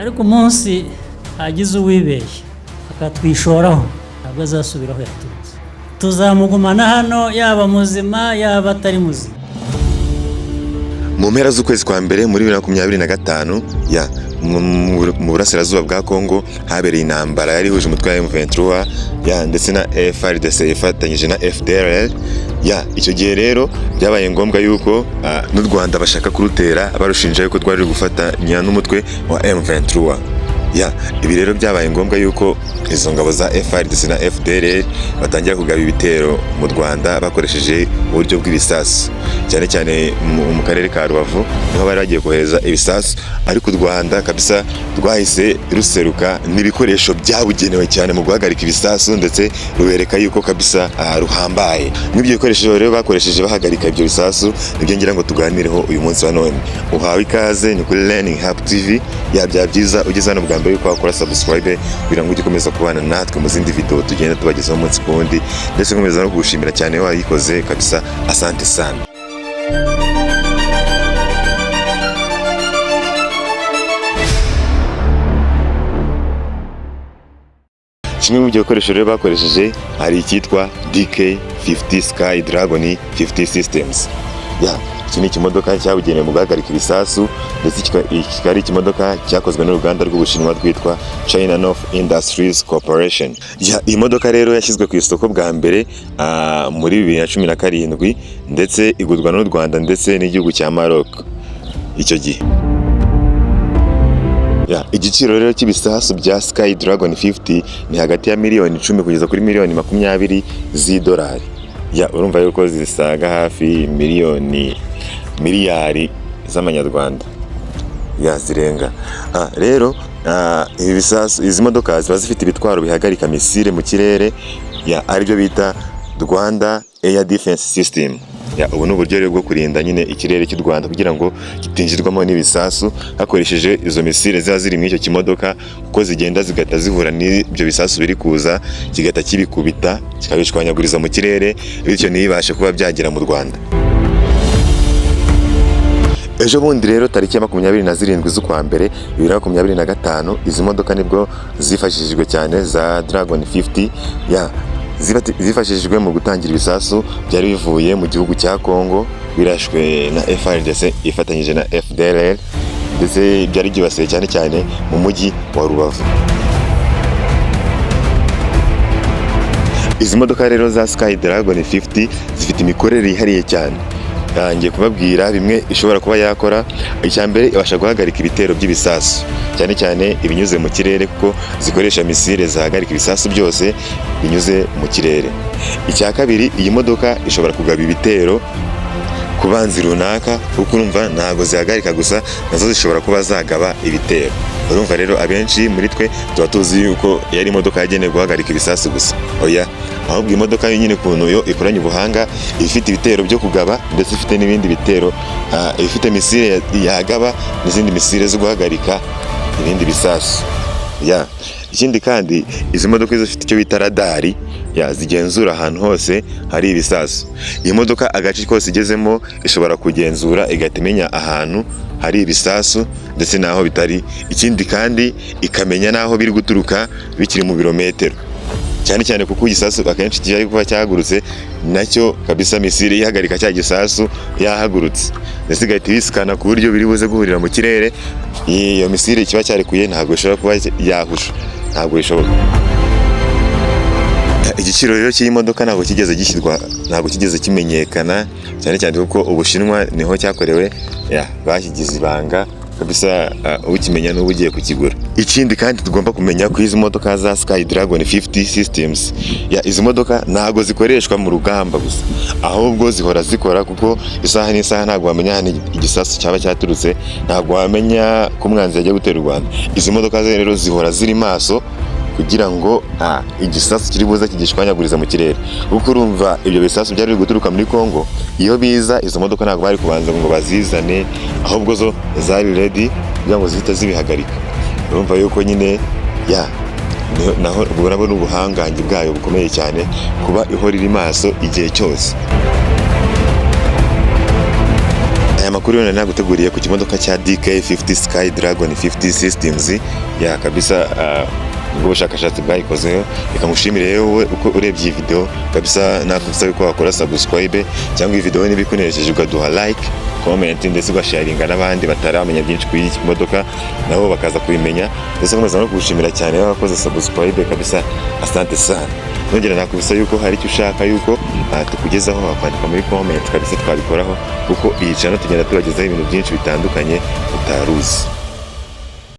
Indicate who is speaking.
Speaker 1: ariko umunsi hagize uwibeshya akatwishoraho ntabwo azasubira aho yaturutse. Tuzamugumana hano yaba muzima yaba atari muzima.
Speaker 2: Mu mpera z'ukwezi kwa mbere muri 2025 mu burasirazuba bwa Kongo habereye intambara yari ihuje umutwe wa M23 ndetse na FARDC ifatanyije na FDLR. Icyo gihe rero byabaye ngombwa yuko n'u Rwanda bashaka kurutera barushinja yuko twari gufatanya n'umutwe wa M23. Ibi rero byabaye ngombwa yuko izo ngabo za FARDC na FDLR batangira kugaba ibitero mu Rwanda bakoresheje uburyo bw'ibisasu, cyane cyane mu karere ka Rubavu niho bari bagiye kohereza ibisasu, ariko u Rwanda kabisa rwahise ruseruka n'ibikoresho byabugenewe cyane mu guhagarika ibisasu, ndetse rubereka yuko kabisa ruhambaye. N'ibyo bikoresho rero bakoresheje bahagarika ibyo bisasu nibyo ngira ngo tuganireho uyu munsi wa none. Uhawe ikaze ni kuri Learning Hub TV. Byaba byiza ugeze hano bwa mbere yuko wakora subscribe kugira ngo ujye ukomeza kubana natwe mu zindi video tugenda tubagezaho umunsi ku wundi, ndetse nkomeza no kugushimira cyane wayikoze kabisa. Asante sana. Kimwe mu bikoresho rero bakoresheje hari icyitwa DK50 Sky Dragon 50 Systems. Iki ni ikimodoka cyabugenewe mu guhagarika ibisasu, ndetse kikaba ari ikimodoka cyakozwe n'uruganda rw'Ubushinwa rwitwa China North Industries Corporation. Iyi modoka rero yashyizwe ku isoko bwa mbere muri 2017, ndetse igurwa n'u Rwanda ndetse n'igihugu cya Maroc icyo gihe. Igiciro rero cy'ibisasu bya Sky Dragon 50 ni hagati ya miliyoni 10 kugeza kuri miliyoni 20 z'idolari. Urumva yuko zisaga hafi miliyari z'amanyarwanda zirenga. Rero ibi bisasu, izi modoka ziba zifite ibitwaro bihagarika misile mu kirere, aribyo bita Rwanda Air Defense System. Ubu ni uburyo bwo kurinda nyine ikirere cy'u Rwanda kugira ngo kitinjirwamo n'ibisasu hakoresheje izo misile ziba ziri muri icyo kimodoka, kuko zigenda zigata zihura n'ibyo bisasu biri kuza, kigata kibikubita kikabishwanyaguriza mu kirere, bityo ntibibashe kuba byagera mu Rwanda. Ejo bundi rero tariki ya 27 z'ukwa mbere 2025 izi modoka nibwo zifashishijwe cyane za Dragon 50 zifashishijwe mu gutangira ibisasu byari bivuye mu gihugu cya Kongo, birashwe na FARDC ifatanyije na FDLR, ndetse byari byibasiye cyane cyane mu mujyi wa Rubavu. Izi modoka rero za Sky Dragon 50 zifite imikorere yihariye cyane. Ngiye kubabwira bimwe ishobora kuba yakora. Icya mbere, ibasha guhagarika ibitero by'ibisasu, cyane cyane ibinyuze mu kirere, kuko zikoresha misile zahagarika ibisasu byose binyuze mu kirere. Icya kabiri, iyi modoka ishobora kugaba ibitero ku banzi runaka, kuko urumva ntabwo zihagarika gusa, nazo zishobora kuba zagaba ibitero. Urumva rero abenshi muri twe tuba tuzi yuko yari imodoka yagenewe guhagarika ibisasu gusa. Ahubwo imodoka nyine kuntu yo ikoranye ubuhanga, ifite ibitero byo kugaba, ndetse ifite n'ibindi bitero, ifite misile yagaba n'izindi misile zo guhagarika ibindi bisasu. Ikindi kandi izi modoka zifite icyo bita radari, zigenzura ahantu hose hari ibisasu. Iyi modoka agace kose igezemo ishobora kugenzura igahita imenya ahantu hari ibisasu ndetse n'aho bitari. Ikindi kandi ikamenya n'aho biri guturuka bikiri mu birometero, cyane cyane kuko igisasu akenshi kijya kuba cyahagurutse nacyo kabisa misile ihagarika cya gisasu yahagurutse, ndetse igahita ibisikana ku buryo biri buze guhurira mu kirere. Iyo misile kiba cyarekuye ntabwo ishobora kuba yahusha, ntabwo bishoboka. Igiciro rero cy'iyi modoka ntabwo kigeze kimenyekana, cyane cyane kuko Ubushinwa niho cyakorewe, bashyigize ibanga kabisa, ukimenya n'ubu ugiye kukigura. Ikindi kandi tugomba kumenya ko izi modoka za Sky Dragon 50 Systems, izi modoka ntabwo zikoreshwa mu rugamba gusa, ahubwo zihora zikora, kuko isaha n'isaha ntabwo wamenya ahantu igisasu cyaba cyaturutse, ntabwo wamenya ko umwanzi yagiye gutera u Rwanda. Izi modoka rero zihora ziri maso kugira ngo igisasu kiri buze kigishwanyaguriza mu kirere, kuko urumva ibyo bisasu byari guturuka muri Kongo. Iyo biza izo modoka ntabwo bari kubanza ngo bazizane, ahubwo zo zari ready kugira ngo zihite zibihagarika. Urumva yuko nyine naho ubwo n'ubuhangange bwayo bukomeye cyane, kuba ihora iri maso igihe cyose. Aya amakuru yone naguteguriye ku kimodoka cya DK50 Sky Dragon 50 Systems ya kabisa. Ubwo bushakashatsi bwayikozeho, reka ngushimire yewe uko urebye iyi video kabisa. Nakubisaba ko wakora subscribe cyangwa iyi video niba ikunejeje ugaduha like, comment ndetse ugasharinga n'abandi bataramenya byinshi kuri iyi modoka nabo bakaza kubimenya. Ndetse nkomeza no kugushimira cyane wakoze subscribe kabisa, asante sana. Nongera nakubisa yuko hari icyo ushaka yuko tukugezaho wakwandika muri comment kabisa, twabikoraho kuko iyi channel tugenda tubagezaho ibintu byinshi bitandukanye utaruzi.